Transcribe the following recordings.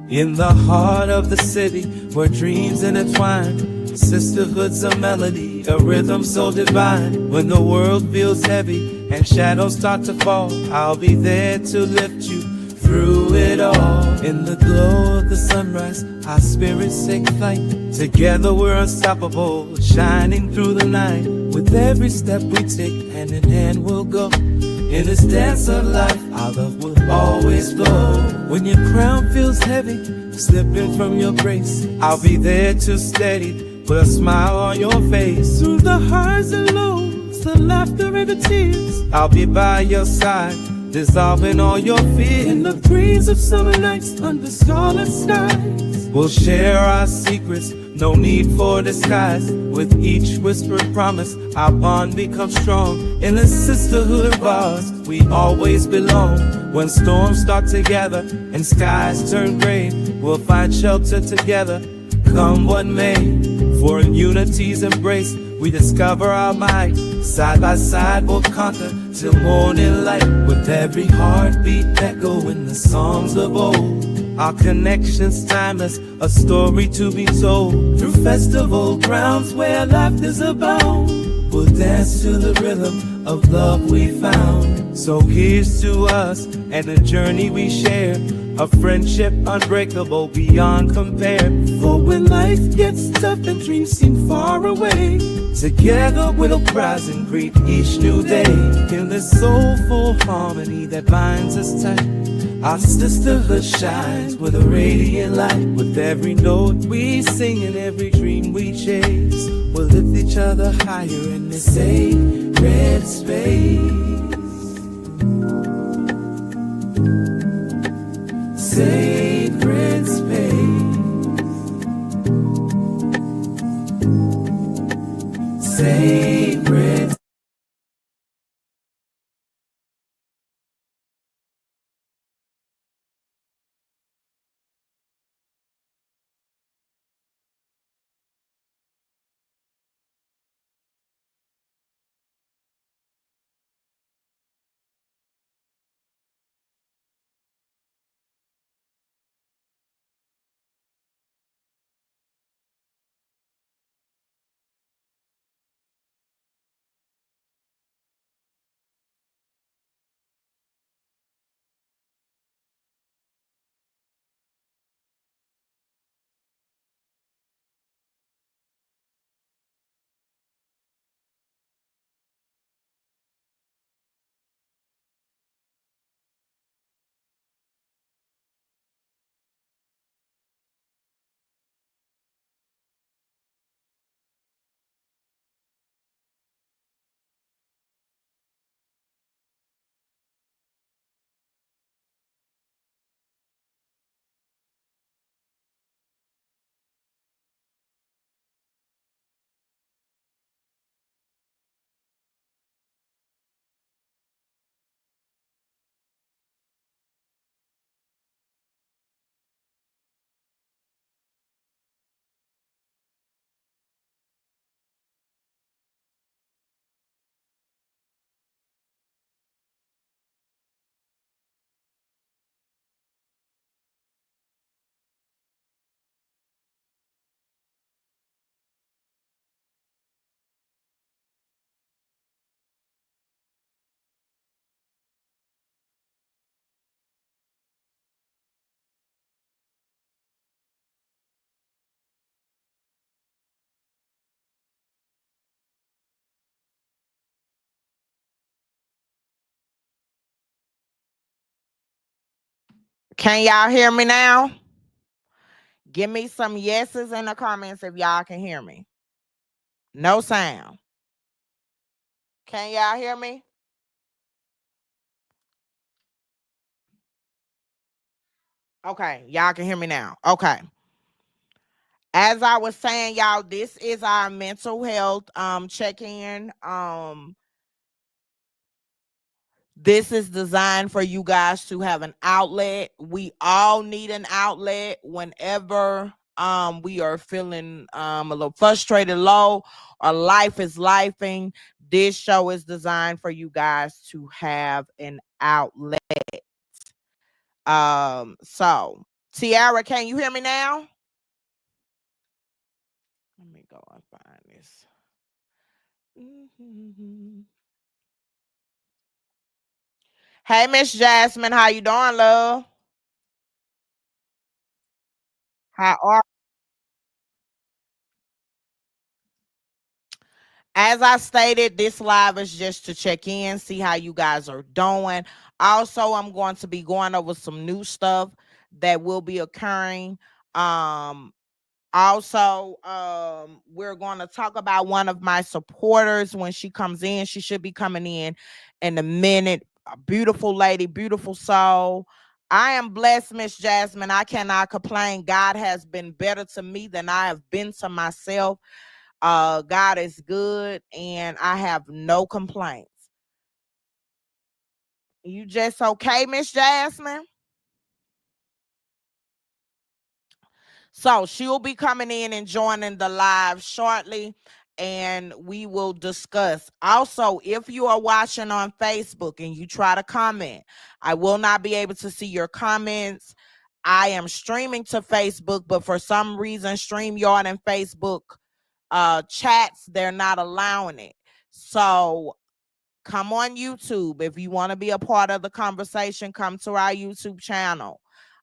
In the heart of the city, where dreams intertwine, sisterhood's a melody, a rhythm so divine. When the world feels heavy and shadows start to fall, I'll be there to lift you through it all. In the glow of the sunrise, our spirits take flight. Together we're unstoppable, shining through the night. With every step we take, hand in hand we'll go. In this dance of life, our love will always flow. When your crown feels heavy, slipping from your grace, I'll be there to steady, put a smile on your face. Through the highs and lows, the laughter and the tears, I'll be by your side, dissolving all your fears. In the breeze of summer nights, under starlit skies, we'll share our secrets, no need for disguise. With each whispered promise, our bond becomes strong. In the sisterhood of ours, we always belong. When storms start to gather and skies turn gray, we'll find shelter together, come what may. For in unity's embrace, we discover our might. Side by side we'll conquer till morning light. With every heartbeat echoing the songs of old, our connection's timeless, a story to be told. Through festival grounds where laughter's abound, we'll dance to the rhythm of love we found. So here's to us and the journey we share, a friendship unbreakable beyond compare. For when life gets tough and dreams seem far away, together we'll rise and greet each new day. In this soulful harmony that binds us tight, our sisterhood shines with a radiant light. With every note we sing and every dream we chase, we'll lift each other higher in this sacred space. Sacred space. Sacred. Can y'all hear me now? Give me some yeses in the comments if y'all can hear me. No sound. Can y'all hear me? Okay, y'all can hear me now. Okay. As I was saying, y'all, this is our mental health check-in. This is designed for you guys to have an outlet. We all need an outlet whenever we are feeling a little frustrated, low, or life is lifing. This show is designed for you guys to have an outlet. So Tiara, can you hear me now? Let me go and find this. Mhm. Hey, Miss Jasmine, how you doing, love? How are As I stated, this live is just to check in, see how you guys are doing. Also, I'm going to be going over some new stuff that will be occurring. Um, we're going to talk about one of my supporters when she comes in. She should be coming in a minute. A beautiful lady, beautiful soul. I am blessed, Miss Jasmine. I cannot complain. God has been better to me than I have been to myself. God is good, and I have no complaints. You just okay, Miss Jasmine? So she'll be coming in and joining the live shortly, and we will discuss. Also, if you are watching on Facebook and you try to comment, I will not be able to see your comments. I am streaming to Facebook, but for some reason, StreamYard and Facebook chats, they're not allowing it. So come on YouTube. If you want to be a part of the conversation, come to our YouTube channel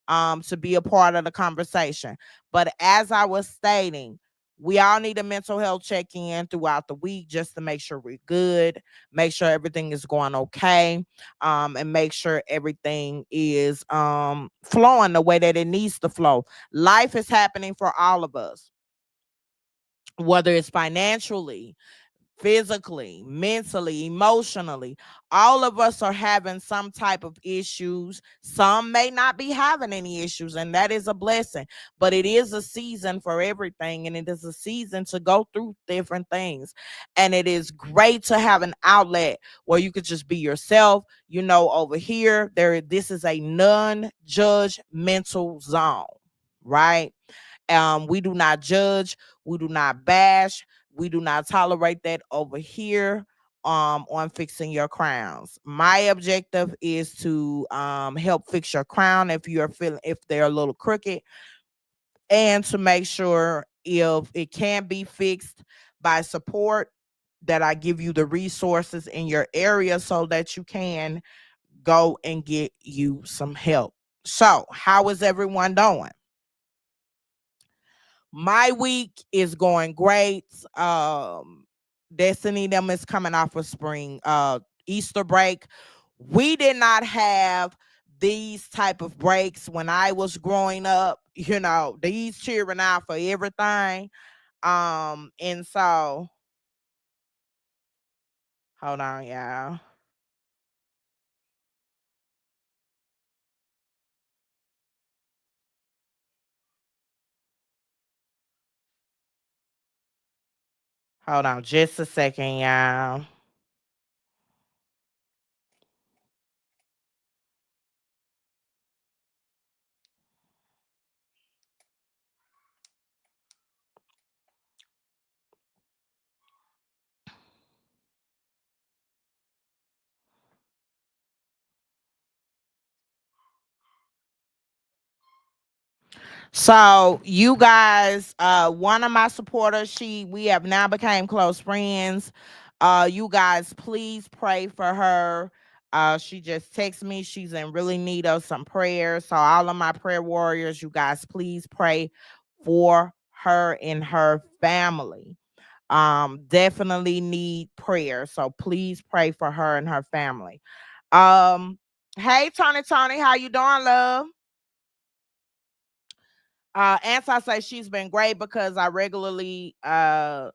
to be a part of the conversation. But as I was stating, we all need a mental health check-in throughout the week just to make sure we're good, make sure everything is going okay, and make sure everything is flowing the way that it needs to flow. Life is happening for all of us, whether it's financially, physically, mentally, emotionally. All of us are having some type of issues. Some may not be having any issues, and that is a blessing. But it is a season for everything, and it is a season to go through different things. And it is great to have an outlet where you could just be yourself. Over here, this is a non-judgmental zone, right? We do not judge, we do not bash, we do not tolerate that over here on Fixing Your Crowns. My objective is to help fix your crown if they're a little crooked, and to make sure if it can be fixed by support, that I give you the resources in your area so that you can go and get you some help. So, how is everyone doing? My week is going great. Destiny them is coming off of spring Easter break. We did not have these type of breaks when I was growing up. These cheering out for everything. And so hold on, y'all. Hold on just a second, y'all. So you guys, one of my supporters, we have now became close friends. You guys, please pray for her. She just texted me. She's in really need of some prayers. So all of my prayer warriors, you guys, please pray for her and her family. Definitely need prayer. So please pray for her and her family. Um, hey Tony, how you doing, love? Answer say she's been great because I regularly ask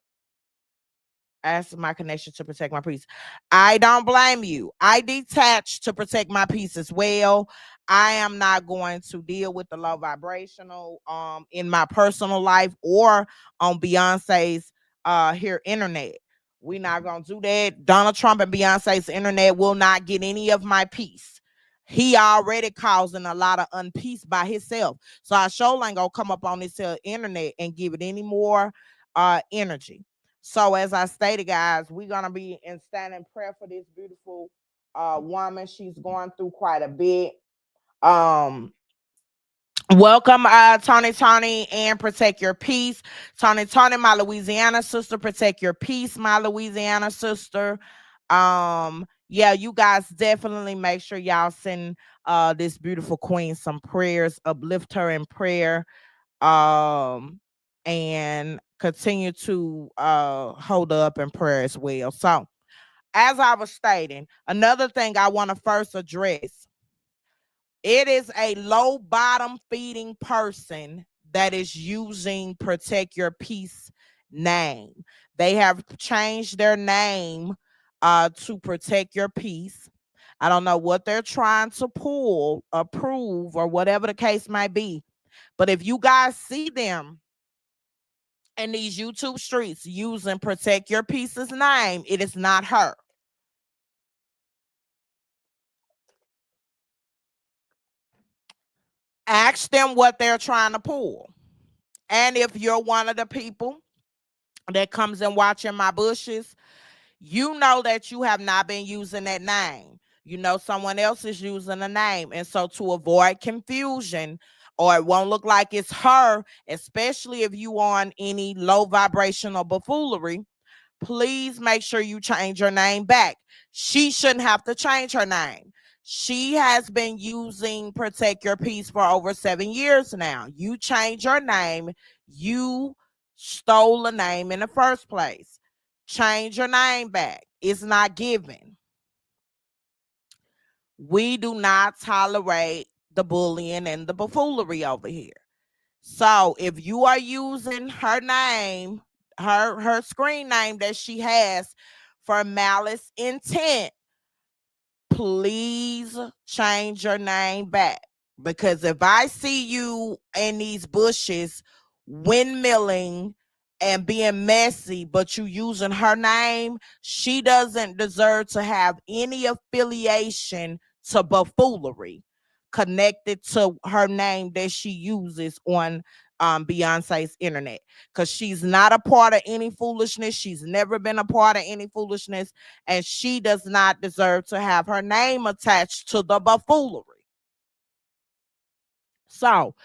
my connection to protect my peace. I don't blame you. I detach to protect my peace as well. I am not going to deal with the low vibrational in my personal life or on Beyonce's here internet. We're not gonna do that. Donald Trump and Beyonce's internet will not get any of my peace. He already causing a lot of unpeace by himself. So I sure ain't gonna come up on this internet and give it any more energy. So as I stated, guys, we're gonna be in standing prayer for this beautiful woman. She's going through quite a bit. Um, Welcome, Tony, and Protect Your Peace. Tony, my Louisiana sister. Protect Your Peace, my Louisiana sister. Yeah, you guys definitely make sure y'all send this beautiful queen some prayers, uplift her in prayer, and continue to hold her up in prayer as well. So, as I was stating, another thing I want to first address, it is a low bottom feeding person that is using Protect Your Peace name. They have changed their name to Protect Your Peace. I don't know what they're trying to pull, approve, or whatever the case might be. But if you guys see them in these YouTube streets using Protect Your Peace's name, it is not her. Ask them what they're trying to pull. And if you're one of the people that comes and watching my bushes, you know that you have not been using that name. You know someone else is using the name. And so to avoid confusion, or it won't look like it's her, especially if you on any low vibrational buffoonery, please make sure you change your name back. She shouldn't have to change her name. She has been using Protect Your Peace for over 7 years now. You change your name. You stole a name in the first place. Change your name back. It's not given. We do not tolerate the bullying and the buffoonery over here. So if you are using her name, her screen name that she has for malice intent, please change your name back. Because if I see you in these bushes windmilling and being messy, but you using her name, she doesn't deserve to have any affiliation to buffoonery connected to her name that she uses on Beyonce's internet, because she's not a part of any foolishness. She's never been a part of any foolishness, and she does not deserve to have her name attached to the buffoonery. So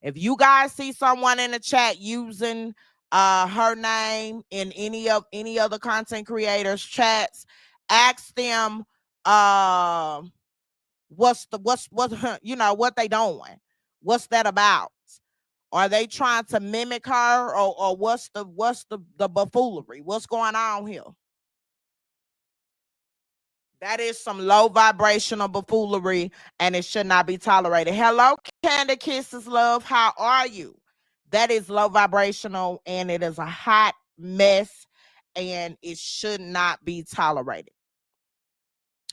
if you guys see someone in the chat using her name in any other content creators chats, ask them what's you know what they doing, what's that about. Are they trying to mimic her, or what's the buffoonery? What's going on here? That is some low vibrational buffoonery, and it should not be tolerated. Hello, Candy Kisses, love. How are you? That is low vibrational, and it is a hot mess, and it should not be tolerated.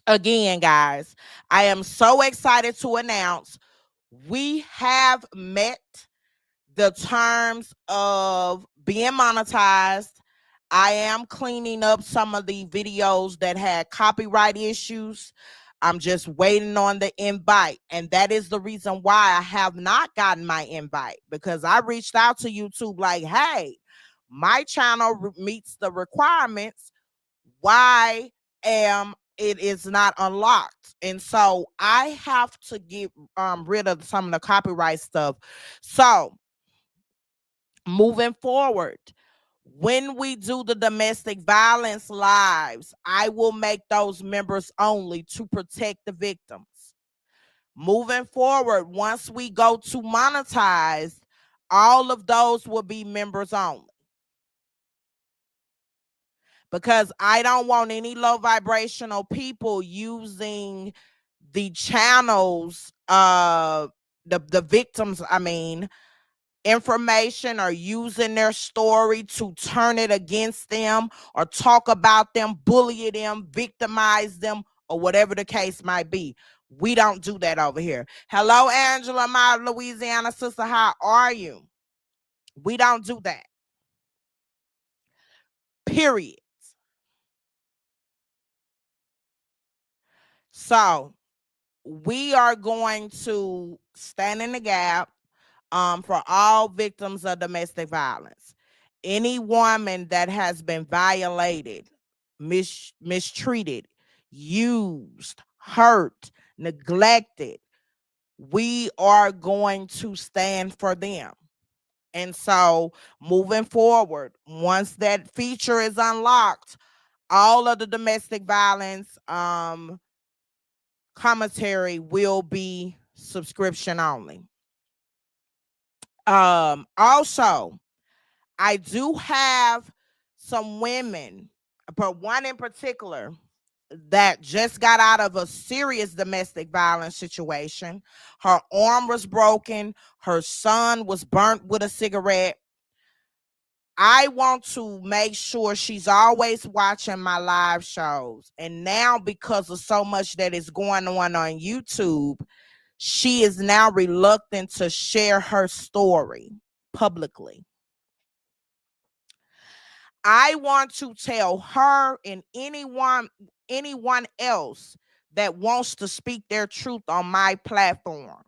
Again, guys, I am so excited to announce we have met the terms of being monetized. I am cleaning up some of the videos that had copyright issues. I'm just waiting on the invite. And that is the reason why I have not gotten my invite, because I reached out to YouTube like, hey, my channel meets the requirements. Why am it is not unlocked? And so I have to get rid of some of the copyright stuff. So moving forward, when we do the domestic violence lives, I will make those members only to protect the victims. Moving forward, once we go to monetize, all of those will be members only. Because I don't want any low vibrational people using the channels, the victims, I mean, information, or using their story to turn it against them, or talk about them, bully them, victimize them, or whatever the case might be. We don't do that over here. Hello, Angela, my Louisiana sister. How are you? We don't do that. Period. So we are going to stand in the gap for all victims of domestic violence. Any woman that has been violated, mistreated, used, hurt, neglected, we are going to stand for them. And so moving forward, once that feature is unlocked, all of the domestic violence commentary will be subscription only. Also, I do have some women, but one in particular that just got out of a serious domestic violence situation. Her arm was broken, her son was burnt with a cigarette. I want to make sure she's always watching my live shows. And now, because of so much that is going on YouTube, she is now reluctant to share her story publicly. I want to tell her and anyone else that wants to speak their truth on my platform.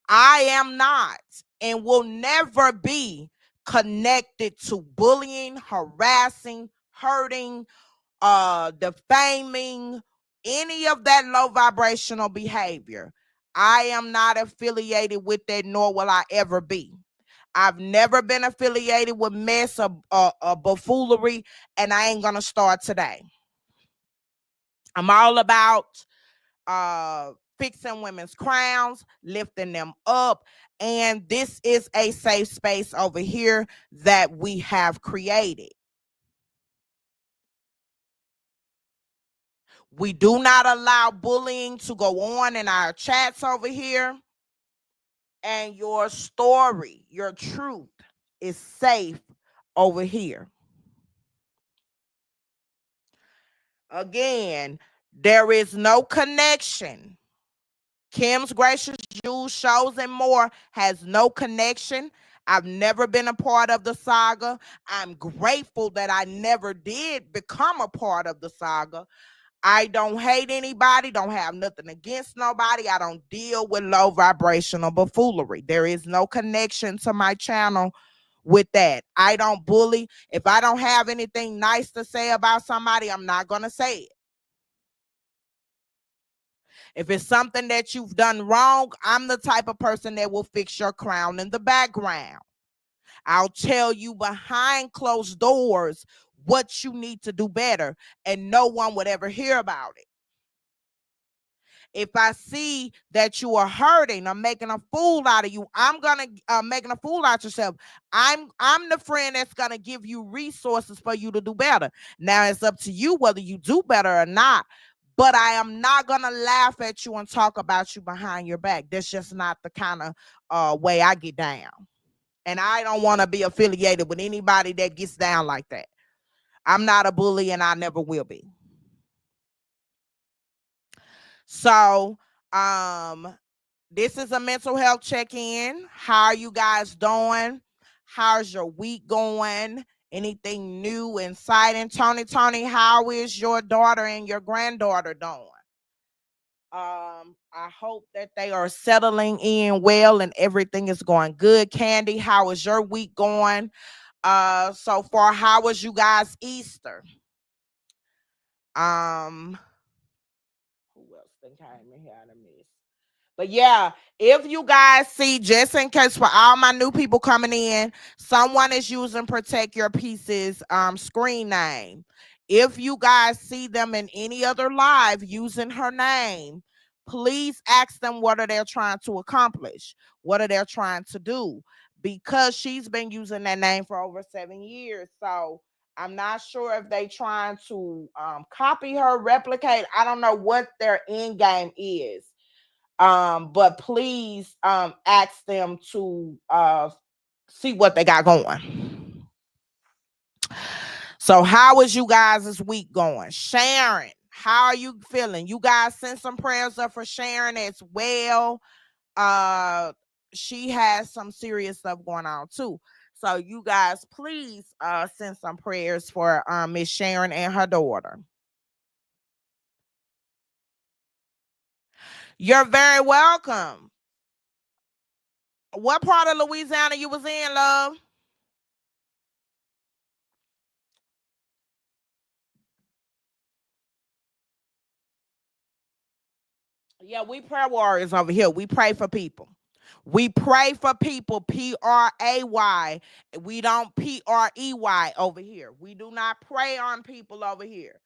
I am not and will never be connected to bullying, harassing, hurting, defaming, any of that low vibrational behavior. I am not affiliated with that, nor will I ever be. I've never been affiliated with mess or buffoonery, and I ain't gonna start today. I'm all about fixing women's crowns, lifting them up, and this is a safe space over here that we have created. We do not allow bullying to go on in our chats over here. And your story, your truth is safe over here. Again, there is no connection. Kim's Gracious Jewels Shows and More has no connection. I've never been a part of the saga. I'm grateful that I never did become a part of the saga. I don't hate anybody, don't have nothing against nobody. I don't deal with low vibrational buffoonery. There is no connection to my channel with that. I don't bully. If I don't have anything nice to say about somebody, I'm not going to say it. If it's something that you've done wrong, I'm the type of person that will fix your crown in the background. I'll tell you behind closed doors what you need to do better, and no one would ever hear about it. If I see that you are hurting or making a fool out of you, I'm gonna making a fool out yourself. I'm the friend that's gonna give you resources for you to do better. Now it's up to you whether you do better or not. But I am not gonna laugh at you and talk about you behind your back. That's just not the kind of way I get down. And I don't want to be affiliated with anybody that gets down like that. I'm not a bully and I never will be. So, this is a mental health check-in. How are you guys doing? How's your week going? Anything new, exciting? Tony, how is your daughter and your granddaughter doing? I hope that they are settling in well and everything is going good. Candy, how is your week going? So far, how was you guys Easter? Who else think came in here to miss? But yeah, if you guys see, just in case for all my new people coming in, someone is using Protect Your Pieces screen name. If you guys see them in any other live using her name, please ask them what are they trying to accomplish? What are they trying to do? Because she's been using that name for over 7 years. So I'm not sure if they trying to copy her, replicate. I don't know what their end game is. But please ask them to see what they got going. So how is you guys this week going? Sharon, how are you feeling? You guys send some prayers up for Sharon as well. She has some serious stuff going on too. So you guys please send some prayers for Miss Sharon and her daughter. You're very welcome. What part of Louisiana you was in, love? Yeah, we prayer warriors over here. We pray for people. We pray for people, Pray. We don't Prey over here. We do not pray on people over here.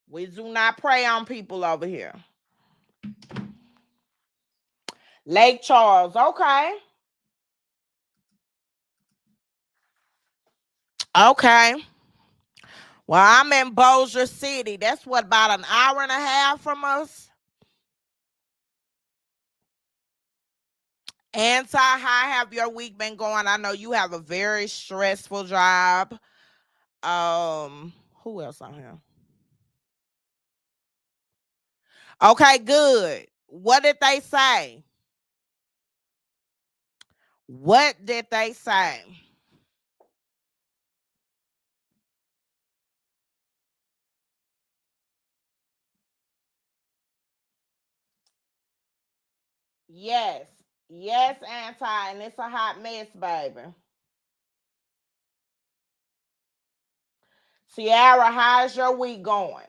We do not pray on people over here. Lake Charles, okay. Okay. Well, I'm in Bossier City. That's what, about an hour and a half from us? Anti, how have your week been going? I know you have a very stressful job. Who else on here? Okay, good. What did they say? What did they say? Yes. Yes, Anti, and it's a hot mess, baby. Sierra, how's your week going?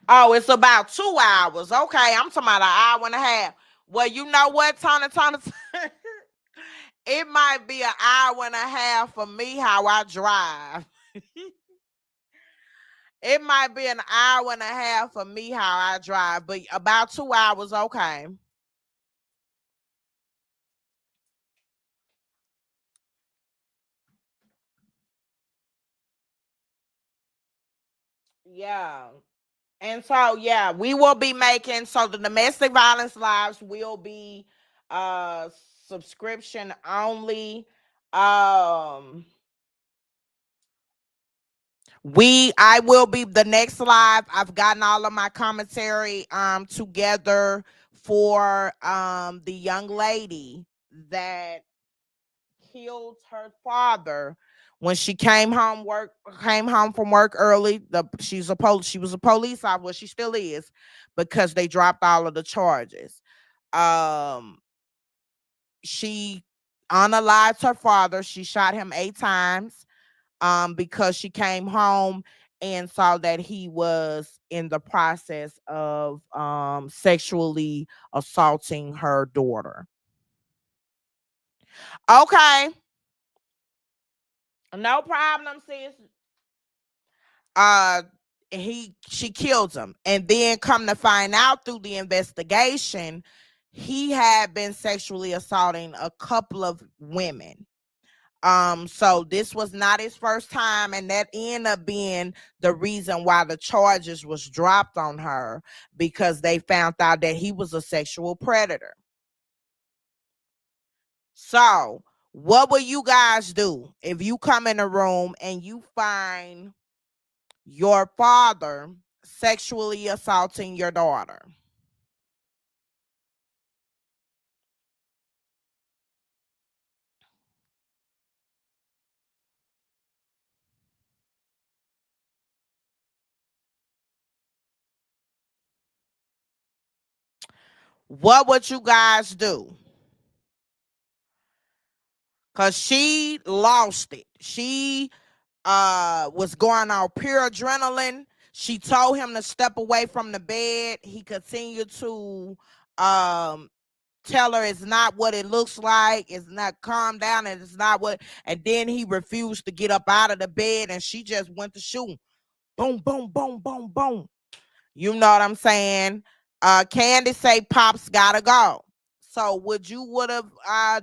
Oh, it's about 2 hours. Okay, I'm talking about an hour and a half. Well, you know what, Tony? It might be an hour and a half for me how I drive. It might be an hour and a half for me how I drive, but about 2 hours, okay. Yeah. And so yeah, we will be making, so the domestic violence lives will be uh subscription only. Um I will be the next live. I've gotten all of my commentary together for the young lady that killed her father when she came home from work early. She was a police officer. Well, she still is, because they dropped all of the charges. Um, she unalived her father. She shot him 8 times because she came home and saw that he was in the process of sexually assaulting her daughter. Okay, no problem, sis. uh she killed him, and then come to find out through the investigation, he had been sexually assaulting a couple of women. So this was not his first time, and that ended up being the reason why the charges was dropped on her, because they found out that he was a sexual predator. So what will you guys do if you come in a room and you find your father sexually assaulting your daughter? What would you guys do? Cause she lost it. She was going on pure adrenaline. She told him to step away from the bed. He continued to um tell her it's not what it looks like, it's not, calm down, and it's not what, and then he refused to get up out of the bed, and she just went to shoot. Boom, boom, boom, boom, boom. You know what I'm saying? Candy say Pops gotta go. So would have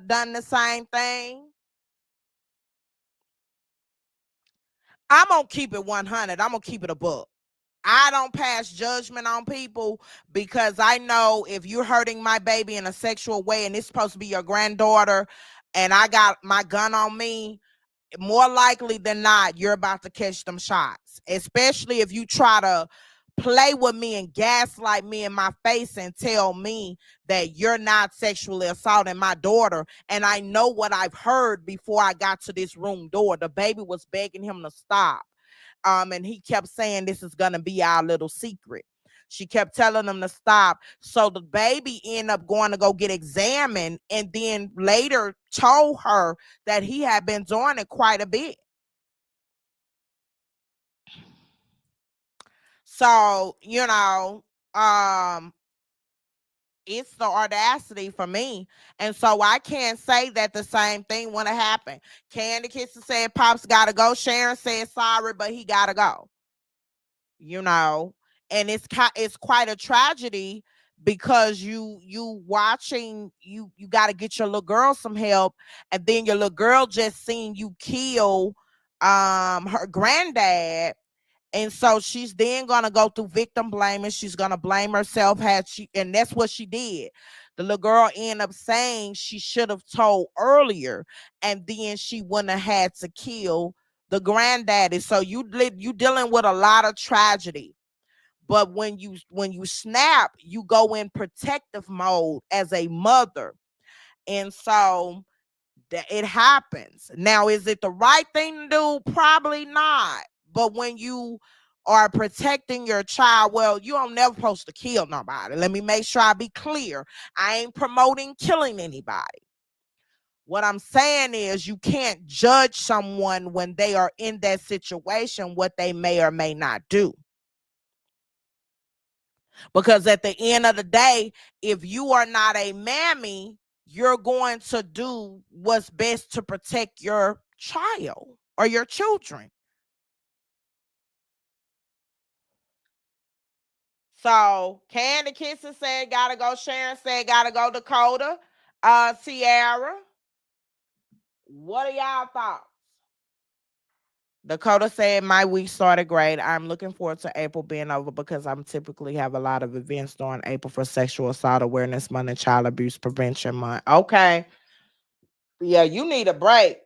done the same thing? I'm gonna keep it 100. I'm gonna keep it a book. I don't pass judgment on people, because I know if you're hurting my baby in a sexual way and it's supposed to be your granddaughter, and I got my gun on me, more likely than not, you're about to catch them shots. Especially if you try to play with me and gaslight me in my face and tell me that you're not sexually assaulting my daughter. And I know what I've heard before I got to this room door. The baby was begging him to stop. And he kept saying, this is gonna be our little secret. She kept telling them to stop. So the baby ended up going to go get examined, and then later told her that he had been doing it quite a bit. So, it's the audacity for me. And so I can't say that the same thing would have happened. Candy Kisses said Pops gotta go. Sharon said sorry, but he gotta go. And it's quite a tragedy, because you watching, you got to get your little girl some help, and then your little girl just seen you kill her granddad. And so she's then gonna go through victim blaming. She's gonna blame herself, and that's what she did. The little girl ended up saying she should have told earlier, and then she wouldn't have had to kill the granddaddy. So you dealing with a lot of tragedy. But when you snap, you go in protective mode as a mother. And so it happens. Now, is it the right thing to do? Probably not. But when you are protecting your child, well, you don't never supposed to kill nobody. Let me make sure I be clear. I ain't promoting killing anybody. What I'm saying is, you can't judge someone when they are in that situation, what they may or may not do. Because at the end of the day, if you are not a mammy, you're going to do what's best to protect your child or your children. So Candy Kisses said gotta go. Sharon said gotta go. Dakota, Sierra, what are y'all thoughts? Dakota said my week started great. I'm looking forward to April being over, because I'm typically have a lot of events during April for Sexual Assault Awareness Month and Child Abuse Prevention Month. Okay. Yeah, you need a break.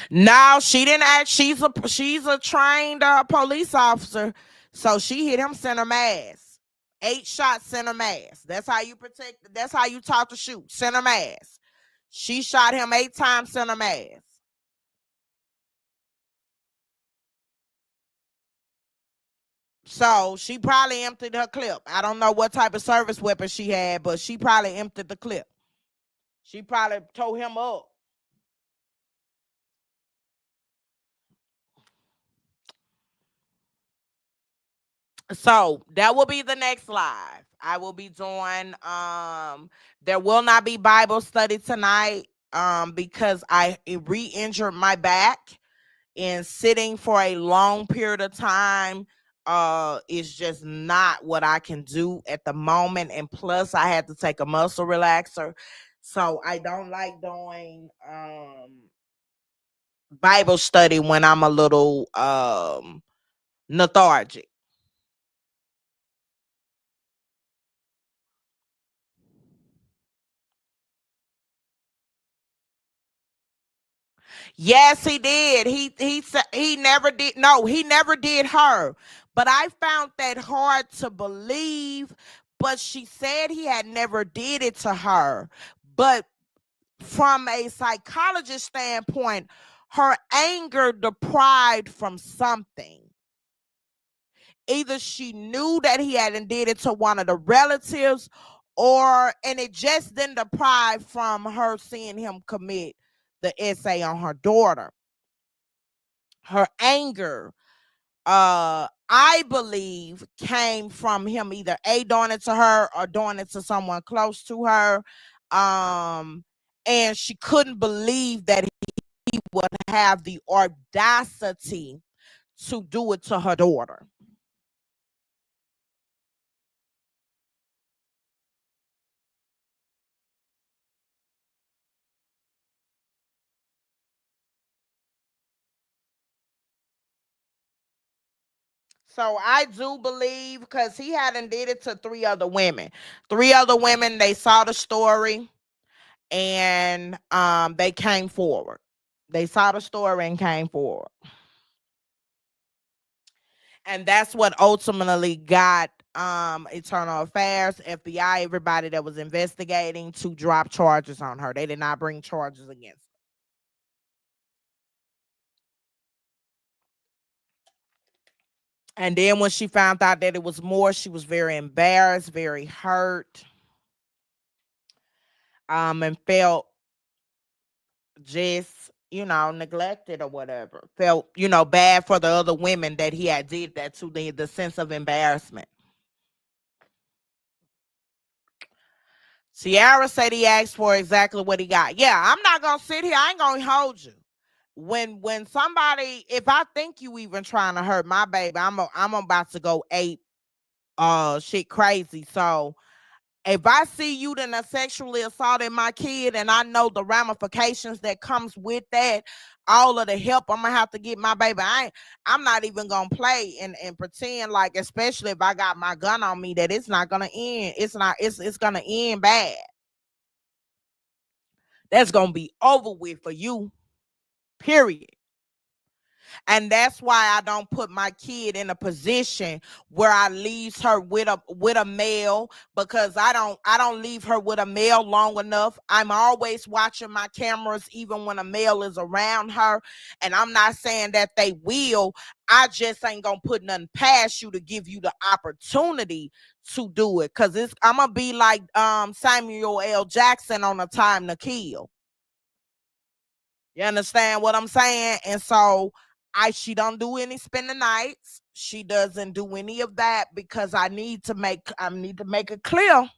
No, she didn't act. She's a trained police officer, so she hit him center mass. 8 shots center mass. That's how you protect. That's how you taught to shoot center mass. She shot him 8 times center mass. So she probably emptied her clip. I don't know what type of service weapon she had, but she probably emptied the clip. She probably tore him up. So that will be the next live. I will be doing there will not be Bible study tonight because I re-injured my back, and sitting for a long period of time is just not what I can do at the moment. And plus I had to take a muscle relaxer. So I don't like doing Bible study when I'm a little lethargic. Yes, he did. He never did. No, he never did her. But I found that hard to believe. But she said he had never did it to her. But from a psychologist standpoint, her anger deprived from something. Either she knew that he hadn't did it to one of the relatives, and it just didn't deprive from her seeing him commit the essay on her daughter. Her anger, I believe, came from him either doing it to her or doing it to someone close to her. And she couldn't believe that he would have the audacity to do it to her daughter. So I do believe, because he hadn't did it to 3 other women. 3 other women, they saw the story, and they came forward. They saw the story and came forward. And that's what ultimately got Internal Affairs, FBI, everybody that was investigating, to drop charges on her. They did not bring charges against her. And then when she found out that it was more, she was very embarrassed, very hurt, and felt just, neglected or whatever. Felt, bad for the other women that he had did that to, the sense of embarrassment. Ciara said he asked for exactly what he got. Yeah, I'm not gonna sit here. I ain't gonna hold you. When somebody, if I think you even trying to hurt my baby, I'm about to go ape shit crazy. So if I see you then sexually assaulted my kid and I know the ramifications that comes with that, all of the help I'm gonna have to get my baby, I'm not even gonna play and pretend like, especially if I got my gun on me, that it's not gonna end. It's gonna end bad. That's gonna be over with for you, period. And that's why I don't put my kid in a position where I leave her with a male, because I don't leave her with a male long enough. I'm always watching my cameras even when a male is around her. And I'm not saying that they will. I just ain't gonna put nothing past you to give you the opportunity to do it. Cause I'm gonna be like Samuel L. Jackson on A Time to Kill. You understand what I'm saying? And so she don't do any spending nights. She doesn't do any of that because I need to make it clear.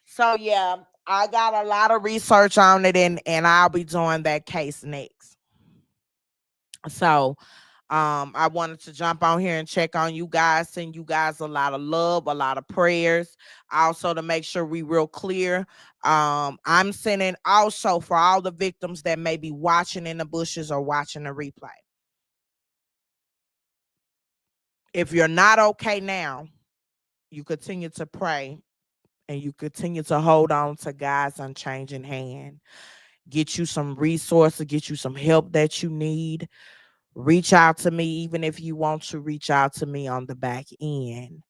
So yeah, I got a lot of research on it, and I'll be doing that case next. So I wanted to jump on here and check on you guys, send you guys a lot of love, a lot of prayers. Also, to make sure we real clear, I'm sending also for all the victims that may be watching in the bushes or watching the replay. If you're not okay now, you continue to pray and you continue to hold on to God's unchanging hand. Get you some resources, get you some help that you need. Reach out to me, even if you want to reach out to me on the back end.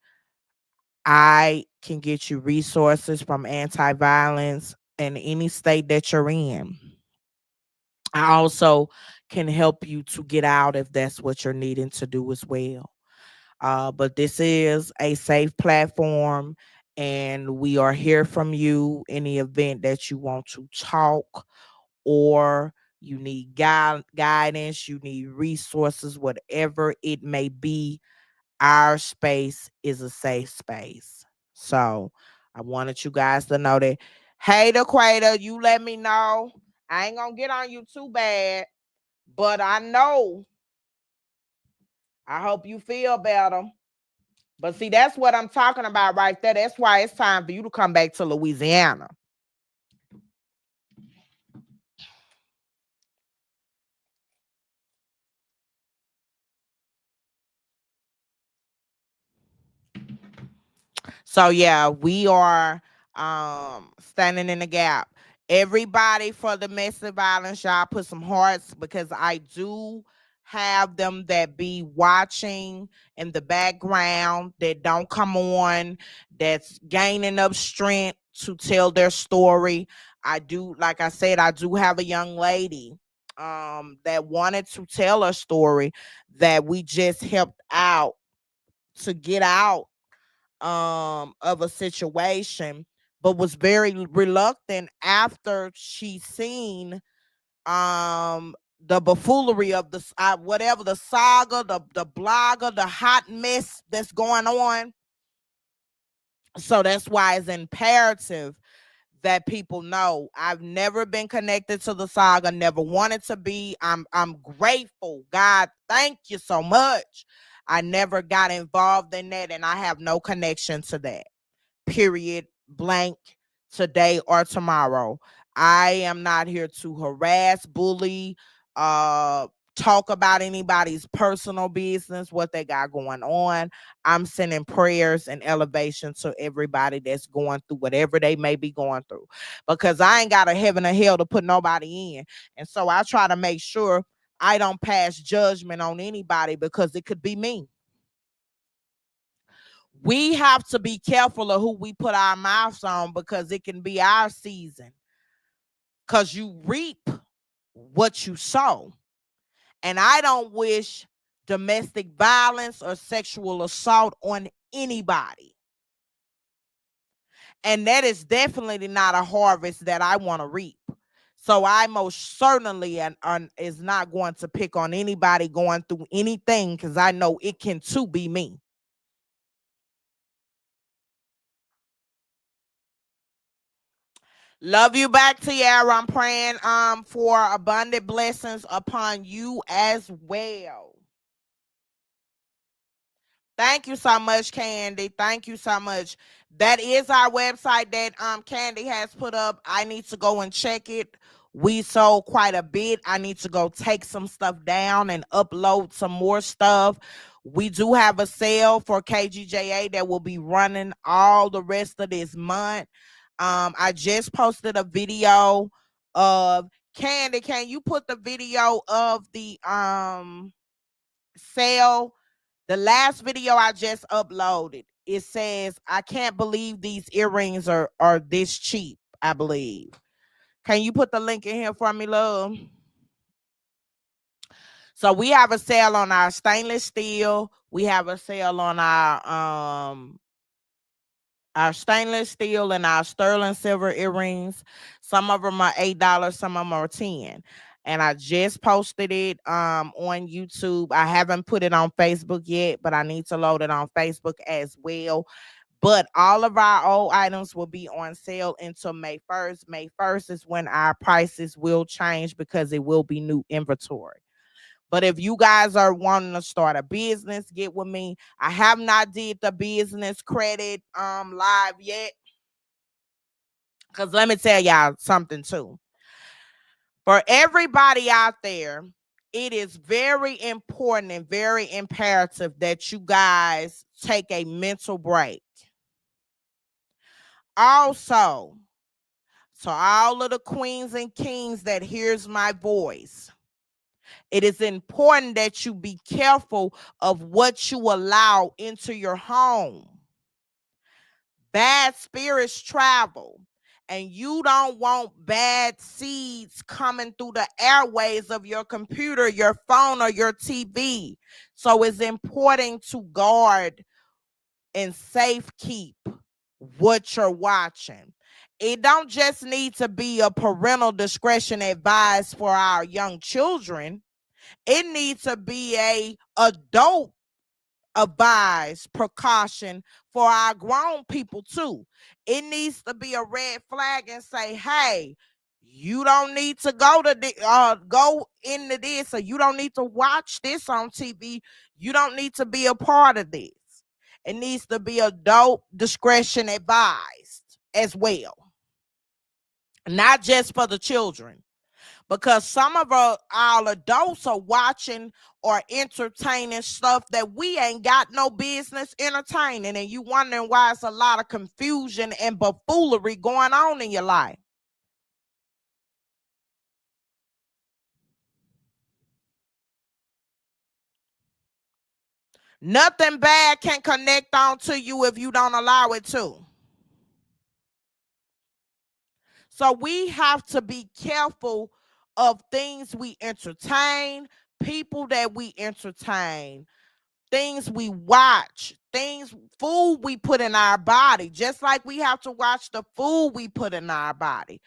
I can get you resources from anti-violence in any state that you're in. I also can help you to get out if that's what you're needing to do as well. But this is a safe platform, and we are here from you in the event that you want to talk or you need guidance, you need resources, whatever it may be. Our space is a safe space. So I wanted you guys to know that. Hey, Dequata, you let me know. I ain't gonna get on you too bad, but I know. I hope you feel better. But see, that's what I'm talking about right there. That's why it's time for you to come back to Louisiana. So yeah, we are standing in the gap. Everybody for domestic violence, y'all put some hearts, because I do have them that be watching in the background that don't come on, that's gaining up strength to tell their story. I do, like I said, I do have a young lady that wanted to tell her story that we just helped out to get out of a situation, but was very reluctant after she seen the buffoonery of the whatever, the saga, the blogger, the hot mess that's going on. So that's why it's imperative that people know I've never been connected to the saga, never wanted to be. I'm grateful. God, thank you so much. I never got involved in that, and I have no connection to that. Period. Blank. Today or tomorrow. I am not here to harass, bully, talk about anybody's personal business, what they got going on. I'm sending prayers and elevation to everybody that's going through whatever they may be going through, because I ain't got a heaven or hell to put nobody in. And so I try to make sure I don't pass judgment on anybody, because it could be me. We have to be careful of who we put our mouths on, because it can be our season. Because you reap what you sow. And I don't wish domestic violence or sexual assault on anybody. And that is definitely not a harvest that I want to reap. So I most certainly is not going to pick on anybody going through anything, because I know it can too be me. Love you back, Tiara. I'm praying for abundant blessings upon you as well. Thank you so much, Candy. Thank you so much. That is our website that Candy has put up. I need to go and check it. We sold quite a bit. I need to go take some stuff down and upload some more stuff. We do have a sale for KGJA that will be running all the rest of this month. I just posted a video of Candy. Can you put the video of the sale? The last video I just uploaded, it says, I can't believe these earrings are this cheap, I believe. Can you put the link in here for me, love? So we have a sale on our stainless steel. We have a sale on our stainless steel and our sterling silver earrings. Some of them are $8, some of them are $10. And I just posted it on YouTube. I haven't put it on Facebook yet, but I need to load it on Facebook as well. But all of our old items will be on sale until May 1st. May 1st is when our prices will change because it will be new inventory. But if you guys are wanting to start a business, get with me. I have not did the business credit live yet. Because let me tell y'all something too. For everybody out there, it is very important and very imperative that you guys take a mental break. Also, to all of the queens and kings that hears my voice, it is important that you be careful of what you allow into your home. Bad spirits travel, and you don't want bad seeds coming through the airways of your computer, your phone, or your TV. So it's important to guard and safe keep what you're watching. It don't just need to be a parental discretion advice for our young children. It needs to be a adult advised precaution for our grown people too. It needs to be a red flag and say, hey, you don't need to go into this, or you don't need to watch this on TV. You don't need to be a part of this. It needs to be adult discretion advised as well, not just for the children. Because some of our adults are watching or entertaining stuff that we ain't got no business entertaining, and you wondering why it's a lot of confusion and buffoonery going on in your life. Nothing bad can connect on to you if you don't allow it to. So we have to be careful of things we entertain, people that we entertain, things we watch, food we put in our body. Just like we have to watch the food we put in our body,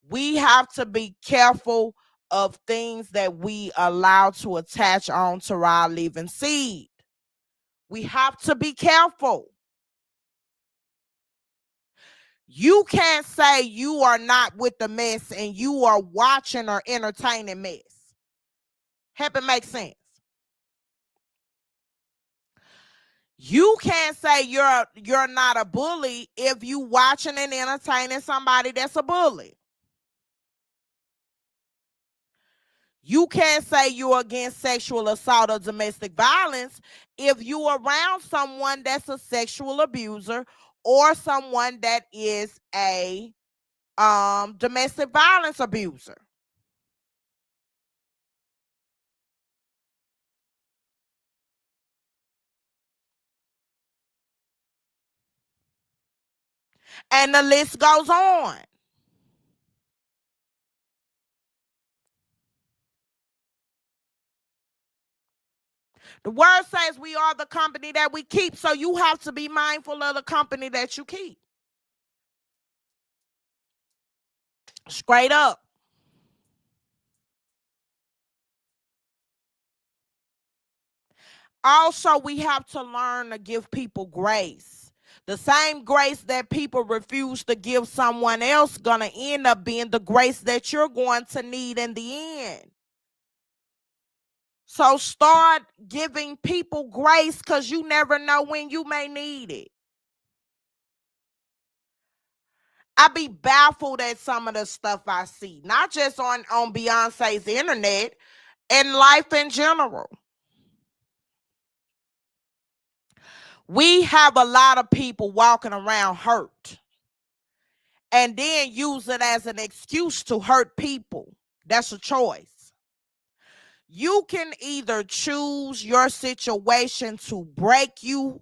we have to be careful of things that we allow to attach on to our living seed. We have to be careful. You can't say you are not with the mess and you are watching or entertaining mess. Help it make sense. You can't say you're not a bully if you watching and entertaining somebody that's a bully. You can't say you're against sexual assault or domestic violence if you're around someone that's a sexual abuser or someone that is a domestic violence abuser. And the list goes on. The word says we are the company that we keep, so you have to be mindful of the company that you keep. Straight up. Also, we have to learn to give people grace. The same grace that people refuse to give someone else gonna end up being the grace that you're going to need in the end. So start giving people grace, because you never know when you may need it. I be baffled at some of the stuff I see, not just on Beyonce's internet, in life in general. We have a lot of people walking around hurt and then use it as an excuse to hurt people. That's a choice. You can either choose your situation to break you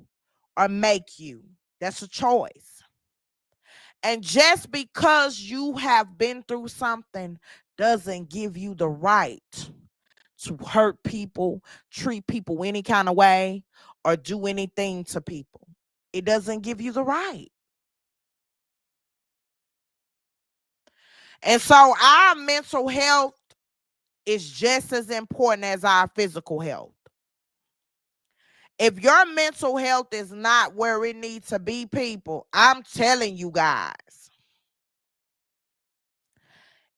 or make you. That's a choice. And just because you have been through something doesn't give you the right to hurt people, treat people any kind of way, or do anything to people. It doesn't give you the right. And so our mental health is just as important as our physical health. If your mental health is not where it needs to be, people, I'm telling you guys,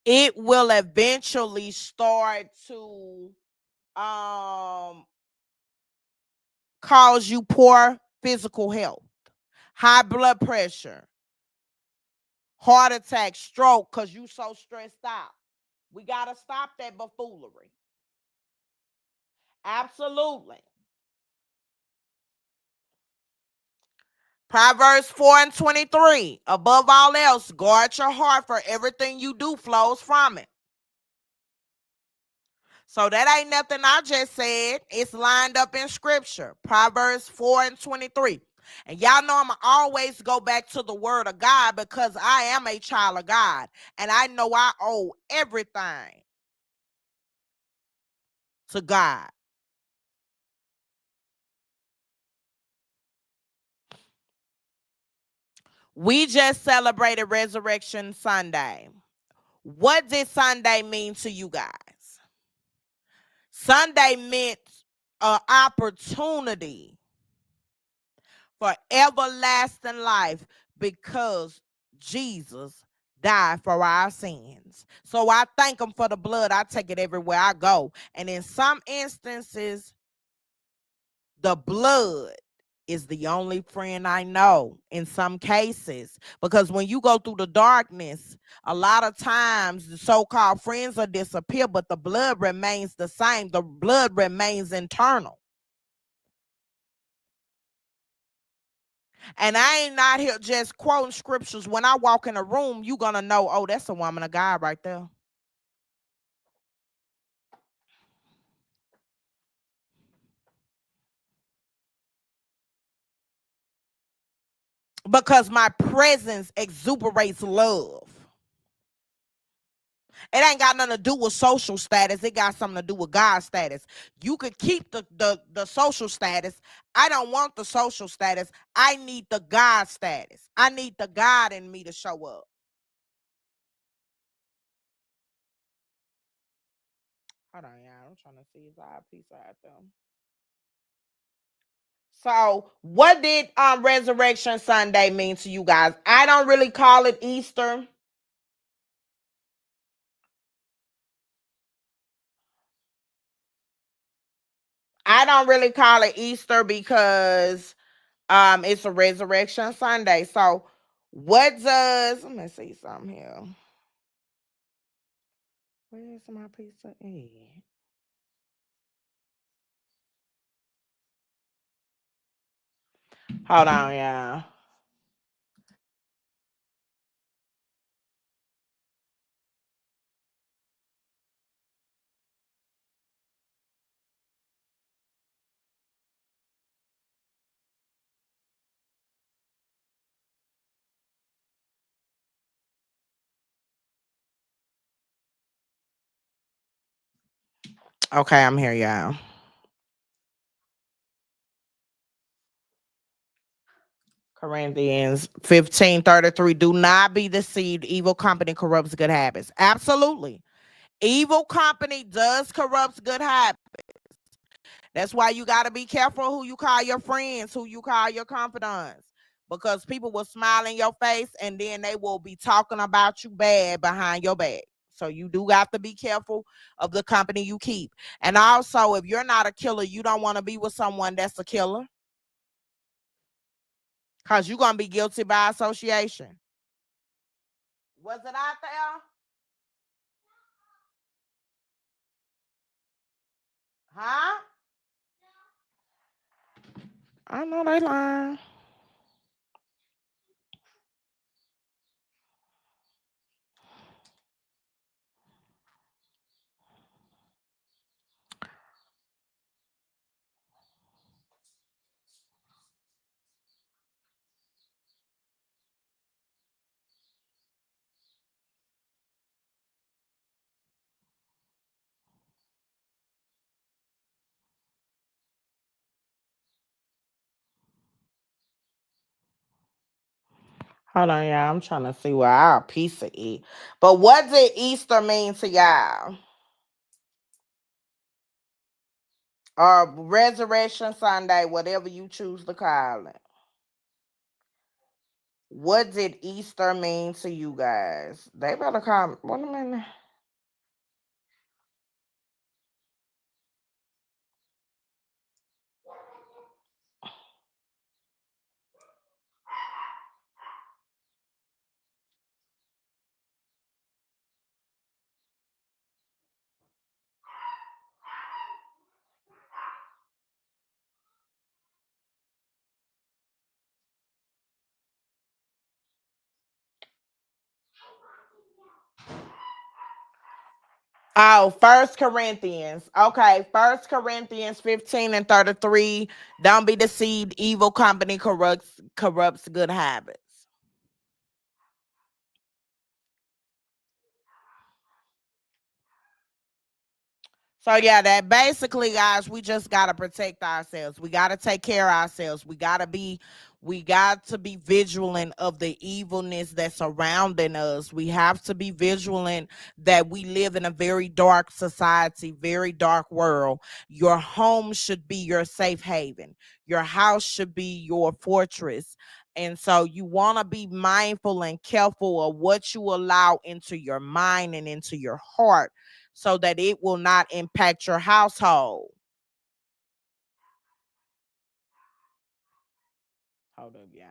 it will eventually start to cause you poor physical health, high blood pressure, heart attack, stroke, because you so stressed out. We got to stop that buffoonery. Absolutely. Proverbs 4:23. Above all else, guard your heart, for everything you do flows from it. So that ain't nothing I just said. It's lined up in scripture. Proverbs 4:23. And y'all know I'm always go back to the word of God, because I am a child of God. And I know I owe everything to God. We just celebrated Resurrection Sunday. What did Sunday mean to you guys? Sunday meant an opportunity for everlasting life, because Jesus died for our sins. So I thank him for the blood. I take it everywhere I go. And in some instances, the blood is the only friend I know in some cases, because when you go through the darkness, a lot of times the so-called friends will disappear, but the blood remains the same. The blood remains internal. And I ain't not here just quoting scriptures. When I walk in a room, you gonna know, oh, that's a woman of God right there. Because my presence exuberates love. It ain't got nothing to do with social status. It got something to do with God's status. You could keep the social status. I don't want the social status. I need the God status. I need the God in me to show up. Hold on, y'all. I'm trying to see if I have a piece out them. So, what did Resurrection Sunday mean to you guys? I don't really call it Easter. I don't really call it Easter because it's a Resurrection Sunday. So, what does, let me see something here. Where's my piece of egg? Hold on, y'all. Okay, I'm here, y'all. Corinthians 15:33. Do not be deceived. Evil company corrupts good habits. Absolutely. Evil company does corrupt good habits. That's why you got to be careful who you call your friends, who you call your confidants. Because people will smile in your face and then they will be talking about you bad behind your back. So you do have to be careful of the company you keep. And also, if you're not a killer, you don't want to be with someone that's a killer because you're going to be guilty by association. Was it out there? Huh? I know they lying. Hold on, y'all. I'm trying to see what our pizza eat. But what did Easter mean to y'all? Or Resurrection Sunday, whatever you choose to call it. What did Easter mean to you guys? They better call. What a minute. Oh, First Corinthians. Okay, First Corinthians 15:33. Don't be deceived. Evil company corrupts good habits. So yeah, that basically, guys, we just gotta protect ourselves. We gotta take care of ourselves. We got to be vigilant of the evilness that's surrounding us. We have to be vigilant that we live in a very dark society, very dark world. Your home should be your safe haven. Your house should be your fortress. And so you want to be mindful and careful of what you allow into your mind and into your heart so that it will not impact your household. Hold up, y'all.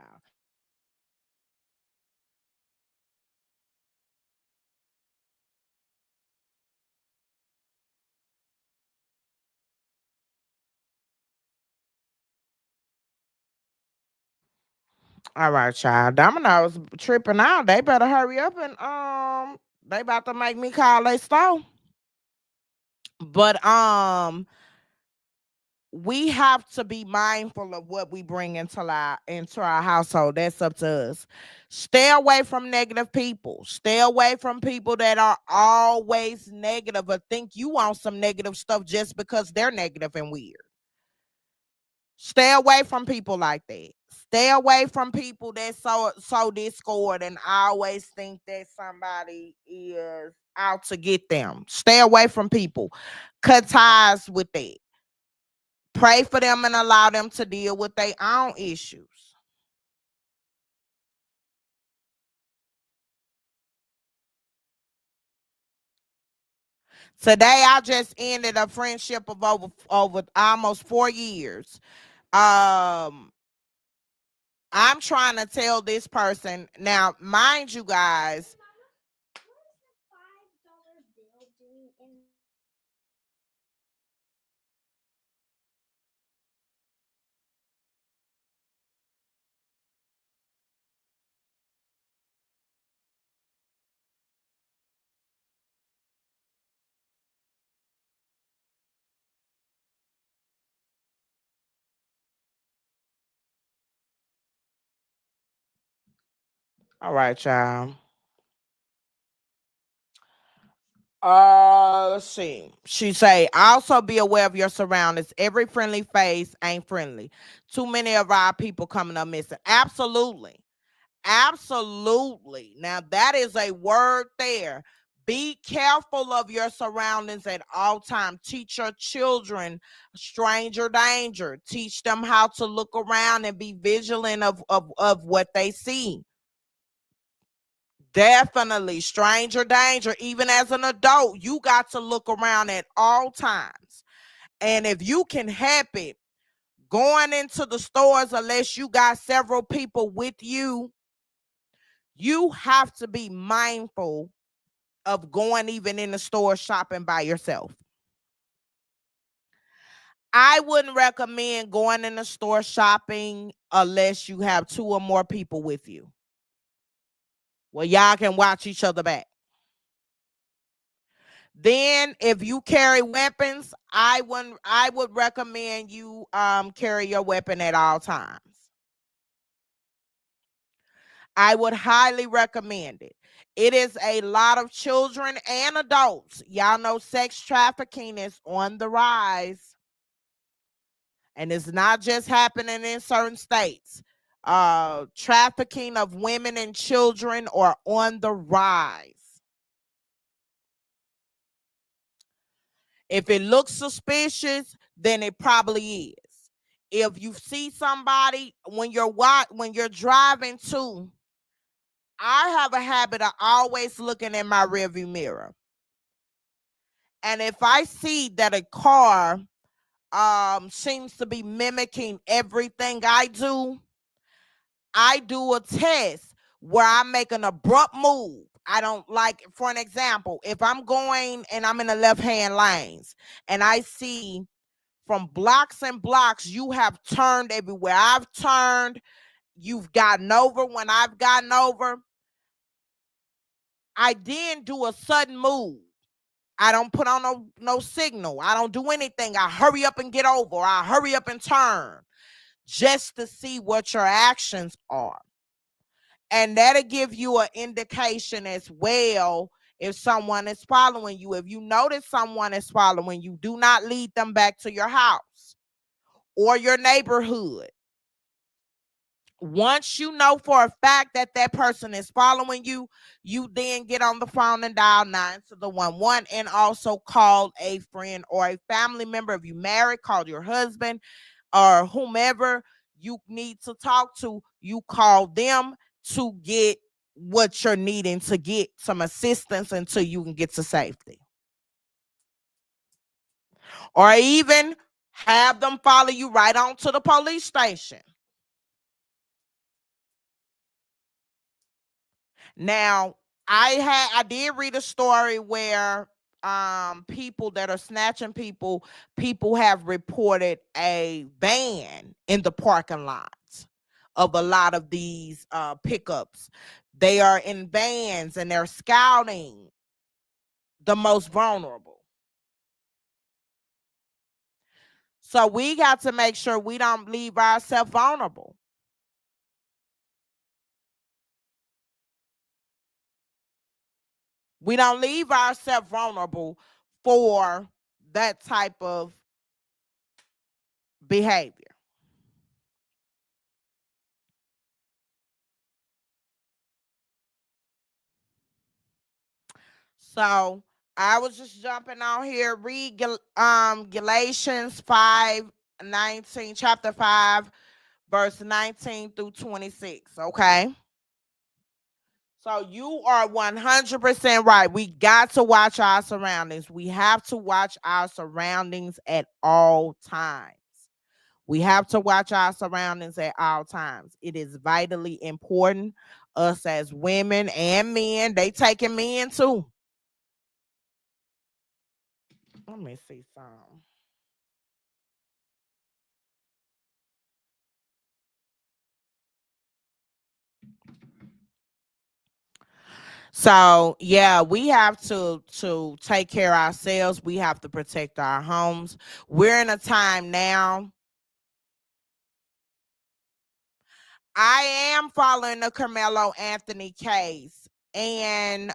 All right, y'all. Domino's tripping out. They better hurry up and they about to make me call they store. But we have to be mindful of what we bring into our household. That's up to us. Stay away from negative people. Stay away from people that are always negative or think you want some negative stuff just because they're negative and weird. Stay away from people like that. Stay away from people that so discord and always think that somebody is out to get them. Stay away from people. Cut ties with that. Pray for them and allow them to deal with their own issues. Today I just ended a friendship of over almost 4 years. Um I'm trying to tell this person now, mind you guys. All right, y'all. Let's see. She say, also be aware of your surroundings. Every friendly face ain't friendly. Too many of our people coming up missing. Absolutely. Absolutely. Now that is a word there. Be careful of your surroundings at all times. Teach your children stranger danger. Teach them how to look around and be vigilant of what they see. Definitely stranger danger. Even as an adult, you got to look around at all times. And if you can help it, going into the stores, unless you got several people with you, you have to be mindful of going even in the store shopping by yourself. I wouldn't recommend going in the store shopping unless you have two or more people with you. Well, y'all can watch each other back. Then if you carry weapons, I would recommend you carry your weapon at all times. I would highly recommend it. It is a lot of children and adults. Y'all know sex trafficking is on the rise. And it's not just happening in certain states. Trafficking of women and children are on the rise. If it looks suspicious, then it probably is. If you see somebody when you're driving too, I have a habit of always looking in my rearview mirror. And if I see that a car seems to be mimicking everything I do a test where I make an abrupt move. I don't like, for an example, if I'm going and I'm in the left-hand lanes and I see from blocks and blocks, you have turned everywhere. I've turned, you've gotten over when I've gotten over. I then do a sudden move. I don't put on no signal. I don't do anything. I hurry up and get over. I hurry up and turn just to see what your actions are. And that'll give you an indication as well if someone is following you. If you notice someone is following you, do not lead them back to your house or your neighborhood. Once you know for a fact that that person is following you, you then get on the phone and dial 911 and also call a friend or a family member. If you married, call your husband or whomever you need to talk to. You call them to get what you're needing to get some assistance until you can get to safety. Or even have them follow you right on to the police station. Now, I did read a story where people that are snatching people have reported a van in the parking lots of a lot of these pickups. They are in vans and they're scouting the most vulnerable. So we got to make sure we don't leave ourselves vulnerable. We don't leave ourselves vulnerable for that type of behavior. So I was just jumping on here. Read Galatians 5:19, chapter 5, verse 19 through 26. Okay. So you are 100% right. We got to watch our surroundings. We have to watch our surroundings at all times. We have to watch our surroundings at all times. It is vitally important. Us as women and men, they taking men too. Let me see some. So yeah, we have to take care of ourselves. We have to protect our homes. We're in a time now. I am following the Carmelo Anthony case, and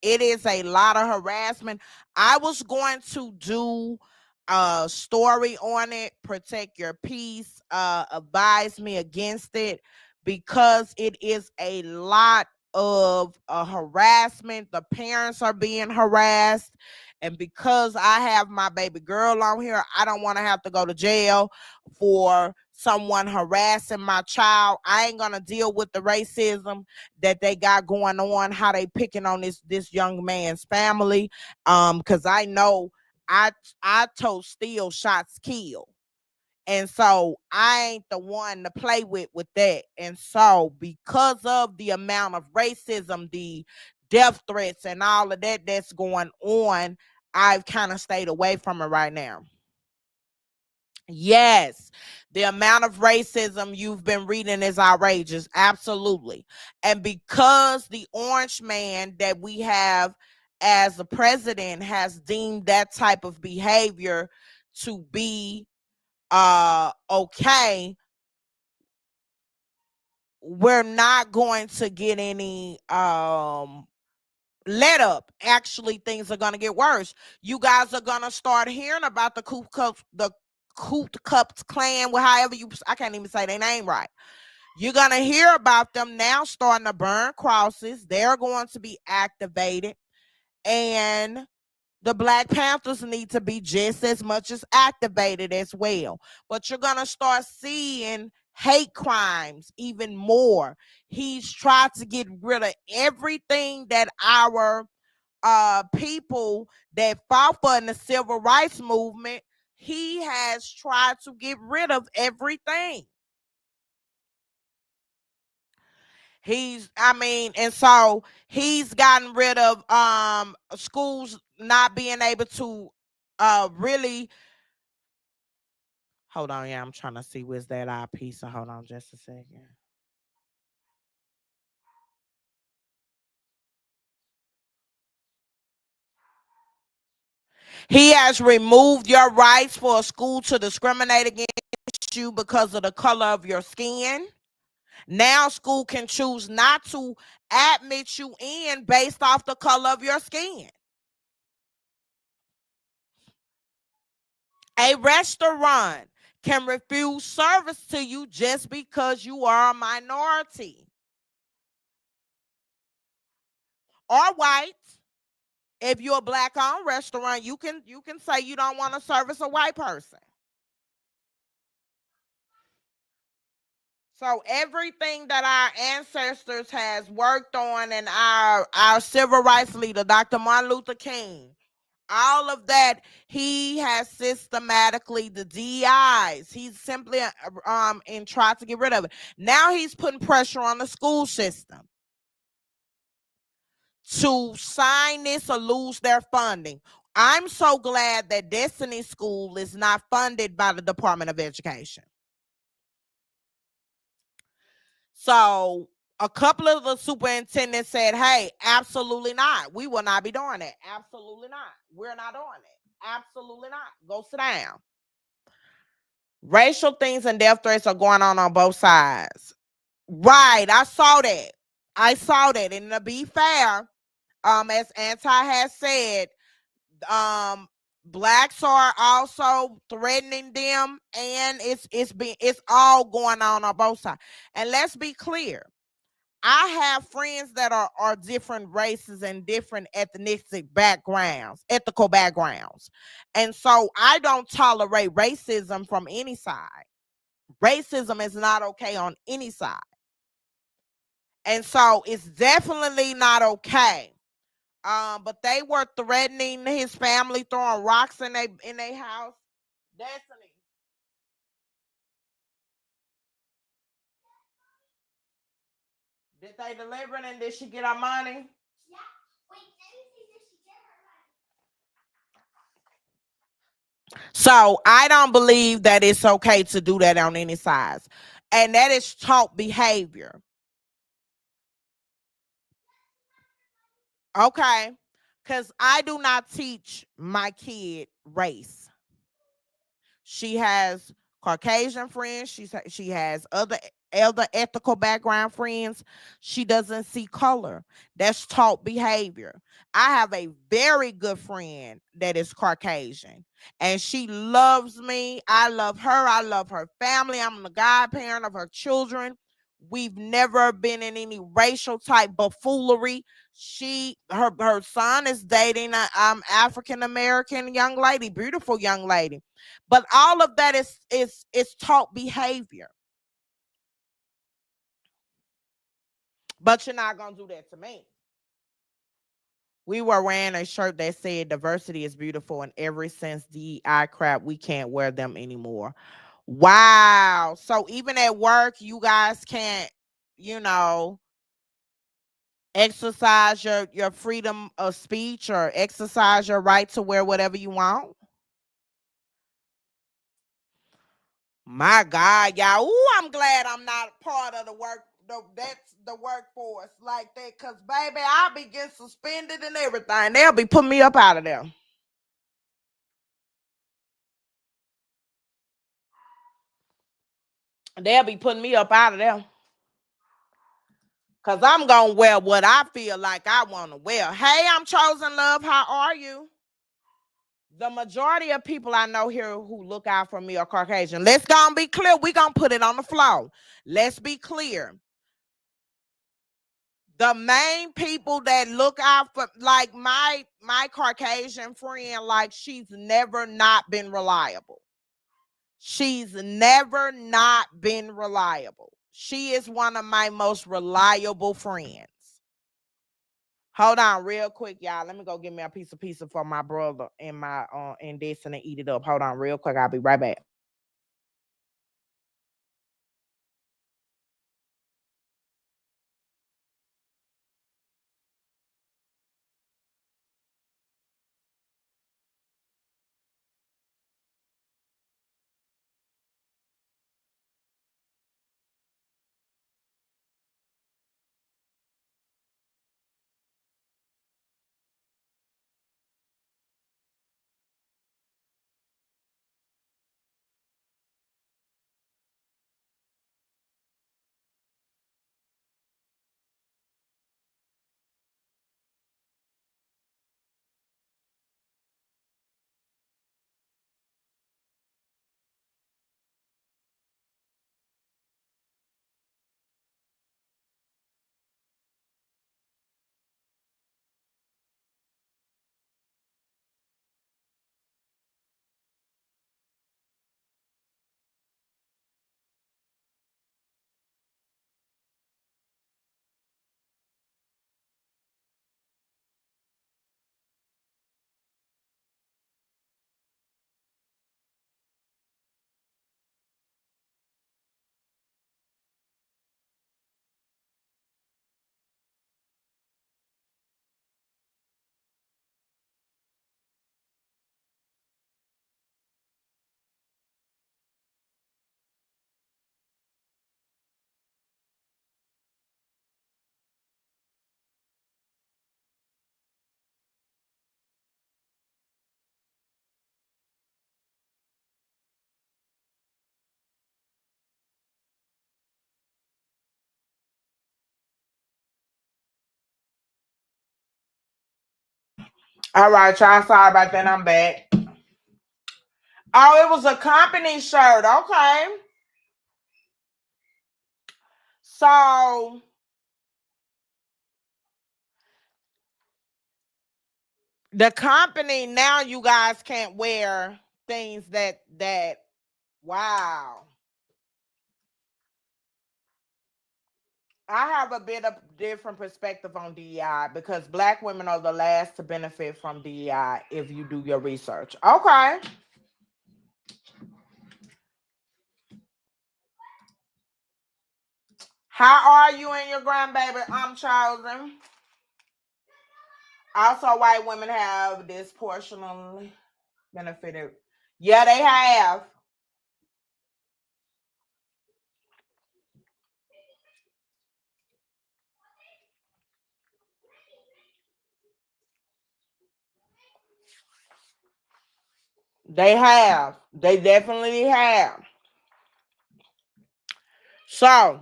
it is a lot of harassment. I was going to do a story on it, protect your peace, advise me against it, because it is a lot of harassment. The parents are being harassed. And because I have my baby girl on here, I don't want to have to go to jail for someone harassing my child. I ain't gonna deal with the racism that they got going on, how they picking on this young man's family. Because I know I told Steel shots kill. And so I ain't the one to play with that. And so because of the amount of racism, the death threats and all of that that's going on, I've kind of stayed away from it right now. Yes, the amount of racism you've been reading is outrageous. Absolutely. And because the orange man that we have as the president has deemed that type of behavior to be okay, we're not going to get any let up. Actually, things are gonna get worse. You guys are gonna start hearing about the Ku Klux Klan, well, however you, I can't even say their name right. You're gonna hear about them now starting to burn crosses. They're going to be activated, and the Black Panthers need to be just as much as activated as well. But you're going to start seeing hate crimes even more. He's tried to get rid of everything that our people that fought for in the civil rights movement, he has tried to get rid of everything. And so he's gotten rid of schools not being able to really, hold on, yeah, I'm trying to see where's that IP. So hold on just a second. He has removed your rights for a school to discriminate against you because of the color of your skin. Now school can choose not to admit you in based off the color of your skin. A restaurant can refuse service to you just because you are a minority or white. If you're a black owned restaurant, you can say you don't want to service a white person. So everything that our ancestors has worked on, and our civil rights leader, Dr. Martin Luther King, all of that, he has systematically, the DIs, he's simply and tried to get rid of it. Now he's putting pressure on the school system to sign this or lose their funding. I'm so glad that Destiny School is not funded by the Department of Education. So a couple of the superintendents said, hey, absolutely not. We will not be doing that. Absolutely not. We're not doing it. Absolutely not. Go sit down. Racial things and death threats are going on both sides. Right. I saw that. And to be fair, as Anti has said, blacks are also threatening them, and it's all going on both sides. And let's be clear, I have friends that are different races and different ethical backgrounds. And so I don't tolerate racism from any side. Racism is not okay on any side. And so it's definitely not okay. But they were threatening his family, throwing rocks in their house. Destiny. Did they deliver it, and did she get our money? So I don't believe that it's okay to do that on any sides. And that is taught behavior. Okay. Because I do not teach my kid race. She has Caucasian friends. She has other other ethical background friends, she doesn't see color. That's taught behavior. I have a very good friend that is Caucasian, and she loves me. I love her. I love her family. I'm the godparent of her children. We've never been in any racial type buffoonery. Her son is dating a African American young lady, beautiful young lady. But all of that is taught behavior. But you're not gonna do that to me. We were wearing a shirt that said diversity is beautiful, and ever since DEI crap, we can't wear them anymore. Wow. So even at work, you guys can't, you know, exercise your freedom of speech or exercise your right to wear whatever you want. My God, y'all. Ooh, I'm glad I'm not part of that's the workforce like that. Cause baby, I'll be getting suspended and everything. They'll be putting me up out of there. They'll be putting me up out of there. Cause I'm gonna wear what I feel like I want to wear. Hey, I'm Chosen Love. How are you? The majority of people I know here who look out for me are Caucasian. Let's go and be clear. We're gonna put it on the floor. Let's be clear. The main people that look out for, like my Caucasian friend, like she's never not been reliable. She's never not been reliable. She is one of my most reliable friends. Hold on real quick, y'all. Let me go get me a piece of pizza for my brother and my and this and eat it up. Hold on real quick. I'll be right back. All right, y'all. Sorry about that. I'm back. Oh, it was a company shirt. Okay. So the company now you guys can't wear things that wow. I have a bit of different perspective on DEI because black women are the last to benefit from DEI if you do your research. Okay. How are you and your grandbaby? I'm Chosen. Also, white women have disproportionately benefited. Yeah, they have. They have. They definitely have. So,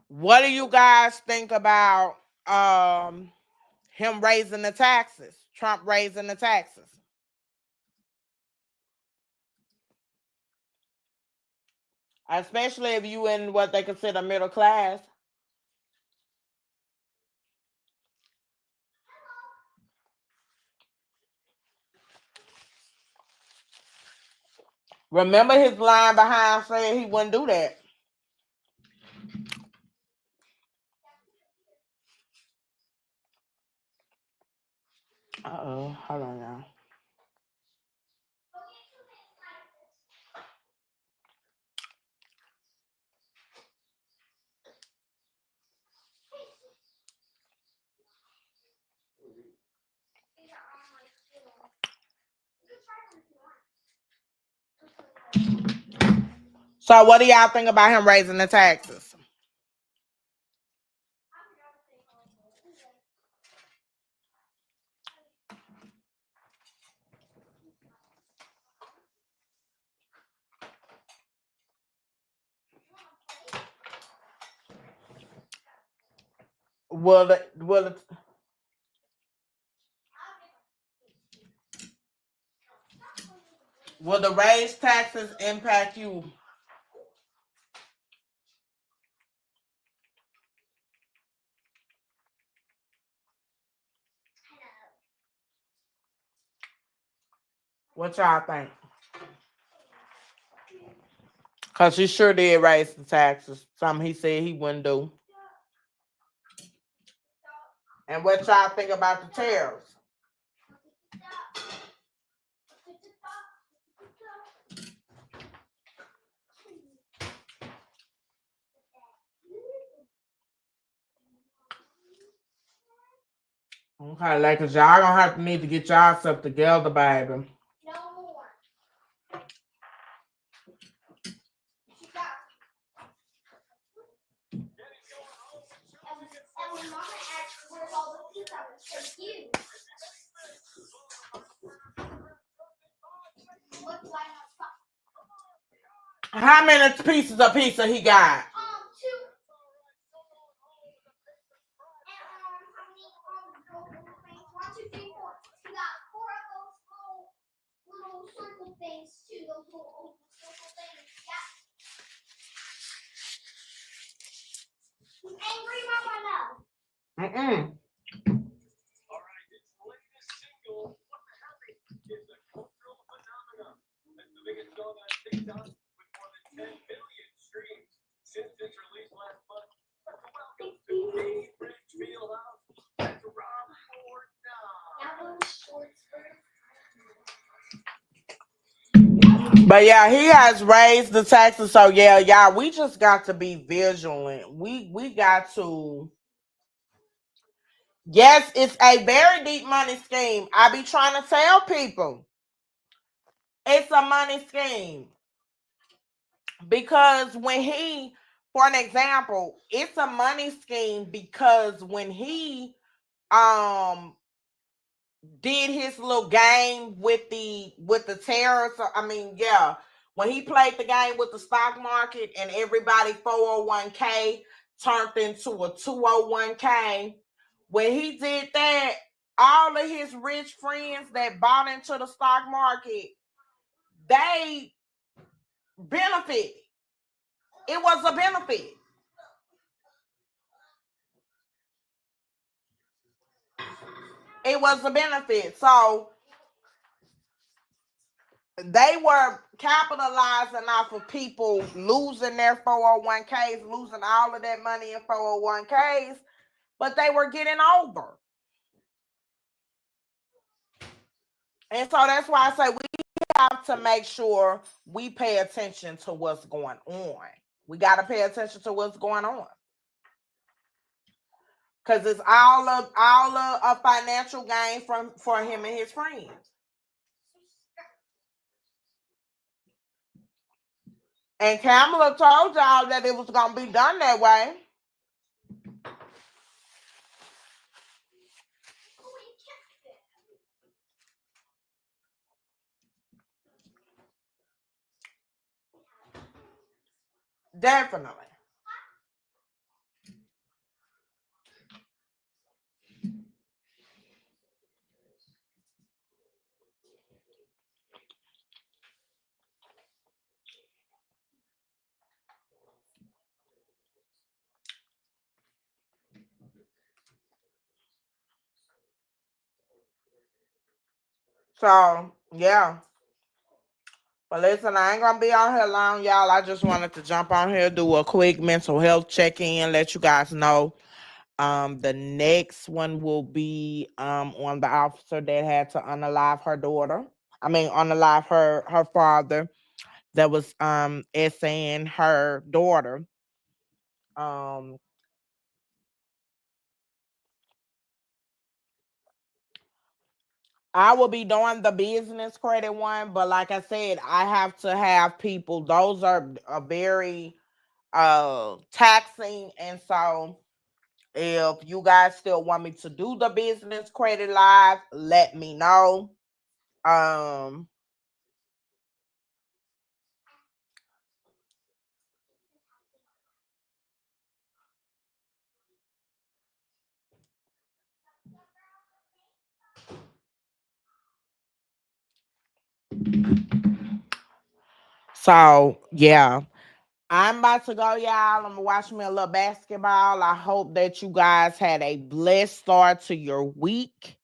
what do you guys think about him raising the taxes? Trump raising the taxes? Especially if you in what they consider middle class. Remember his line behind saying he wouldn't do that. Uh-oh, hold on now. So what do y'all think about him raising the taxes? Will the raised taxes impact you? What y'all think? Because he sure did raise the taxes. Something he said he wouldn't do. And what y'all think about the tariffs? Okay, Lakers, y'all gonna have to need to get y'all stuff together, baby. How many pieces of pizza he got? Mm-mm. But yeah, he has raised the taxes. So yeah, y'all, we just got to be vigilant. We got to. Yes, it's a very deep money scheme. I be trying to tell people it's a money scheme. Because when he, for an example, it's a money scheme because when he did his little game with the tariffs, I mean, yeah, when he played the game with the stock market and everybody 401k turned into a 201k, when he did that, all of his rich friends that bought into the stock market, they benefited. It was a benefit. It was a benefit. So they were capitalizing off of people losing their 401ks, losing all of that money in 401ks, but they were getting over. And so that's why I say we have to make sure we pay attention to what's going on. We got to pay attention to what's going on. Because it's all of a financial gain for him and his friends. And Kamala told y'all that it was going to be done that way. Definitely. So yeah. But listen, I ain't gonna be on here long, y'all. I just wanted to jump on here, do a quick mental health check-in, let you guys know. The next one will be on the officer that had to unalive her daughter. I mean, unalive her father that was essaying her daughter. Um, I will be doing the business credit one, but like I said, I have to have people. Those are very taxing, and so if you guys still want me to do the business credit live, let me know. Um, so yeah. I'm about to go, y'all. I'm gonna watch me a little basketball. I hope that you guys had a blessed start to your week.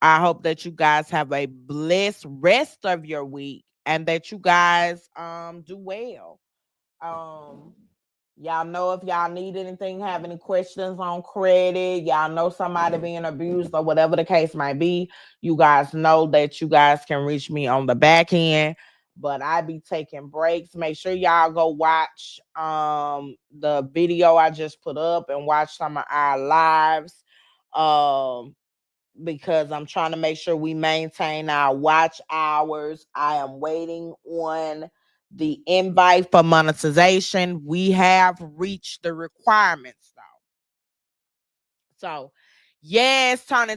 I hope that you guys have a blessed rest of your week and that you guys do well. Um y'all know if y'all need anything, have any questions on credit, y'all know somebody being abused or whatever the case might be, you guys know that you guys can reach me on the back end. But I be taking breaks. Make sure y'all go watch the video I just put up and watch some of our lives. Because I'm trying to make sure we maintain our watch hours. I am waiting on the invite for monetization. We have reached the requirements though. So, yes, Tony,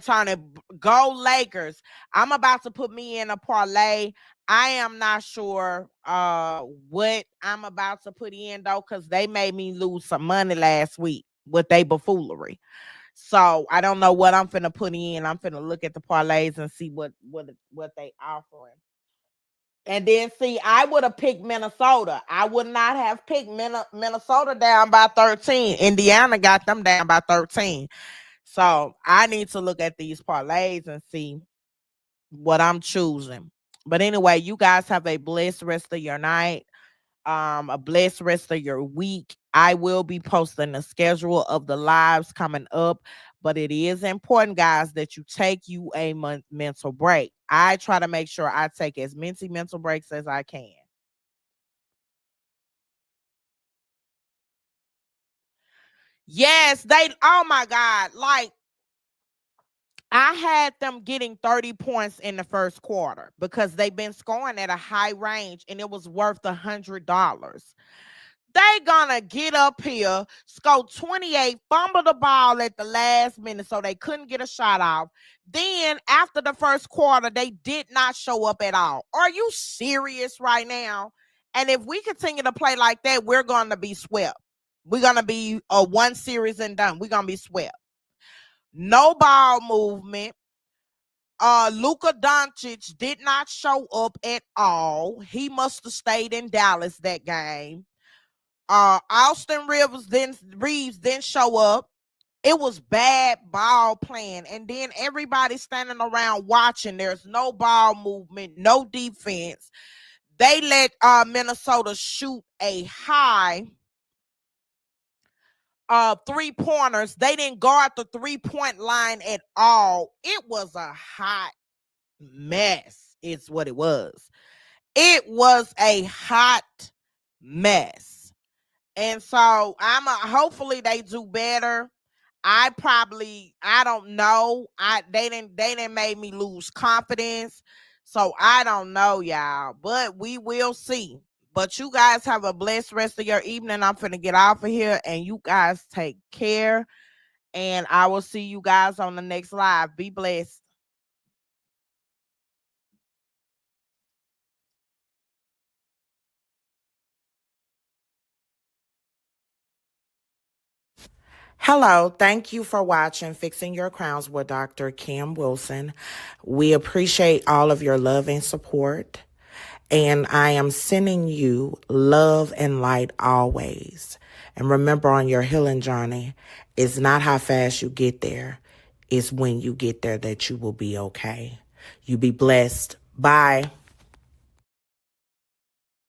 go Lakers. I'm about to put me in a parlay. I am not sure what I'm about to put in though, because they made me lose some money last week with they buffoonery. So I don't know what I'm finna put in. I'm finna look at the parlays and see what they offering. And then see, I would have picked Minnesota. I would not have picked Minnesota down by 13. Indiana got them down by 13. So I need to look at these parlays and see what I'm choosing. But anyway, you guys have a blessed rest of your night, a blessed rest of your week. I will be posting the schedule of the lives coming up, but it is important, guys, that you take you a mental break. I try to make sure I take as many mental breaks as I can. Yes, they, oh my God, like I had them getting 30 points in the first quarter because they've been scoring at a high range and it was worth $100. They gonna get up here, score 28, fumble the ball at the last minute so they couldn't get a shot off. Then after the first quarter, they did not show up at all. Are you serious right now? And if we continue to play like that, we're gonna be swept. We're gonna be a one series and done. We're gonna be swept. No ball movement. Luka Doncic did not show up at all. He must have stayed in Dallas that game. Austin Reeves didn't show up. It was bad ball playing, and then everybody standing around watching. There's no ball movement, no defense. They let Minnesota shoot a high 3-pointers. They didn't guard the 3-point line at all. It was a hot mess. It's what it was. It was a hot mess. And so hopefully they do better. I don't know. They didn't make me lose confidence. So I don't know, y'all. But we will see. But you guys have a blessed rest of your evening. I'm finna get off of here and you guys take care. And I will see you guys on the next live. Be blessed. Hello, thank you for watching Fixing Your Crowns with Dr. Kim Wilson. We appreciate all of your love and support, and I am sending you love and light always. And remember, on your healing journey, it's not how fast you get there, it's when you get there that you will be okay. You be blessed. Bye.